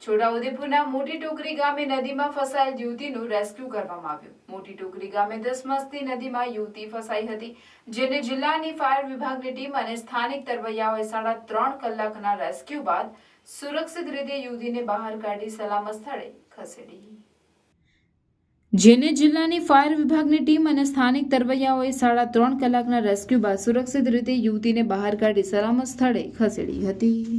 છોટાઉદેપુરના મોટી ટોકરી ગામે નદીમાં ફસાયેલ યુવતીનું રેસ્ક્યુ કરવામાં આવ્યું। મોટી ટોકરી ગામે 10 મસ્તી નદીમાં યુવતી ફસાઈ હતી, જેને જિલ્લાની ફાયર વિભાગની ટીમ અને સ્થાનિક તરવૈયાઓએ 3.5 કલાકના રેસ્ક્યુ બાદ સુરક્ષિત રીતે યુવતીને બહાર કાઢી સલામત સ્થળે ખસેડી। જેને જિલ્લાની ફાયર વિભાગની ટીમ અને સ્થાનિક તરવૈયાઓએ 3.5 કલાકના રેસ્ક્યુ બાદ સુરક્ષિત રીતે યુવતીને બહાર કાઢી સલામત સ્થળે ખસેડી હતી।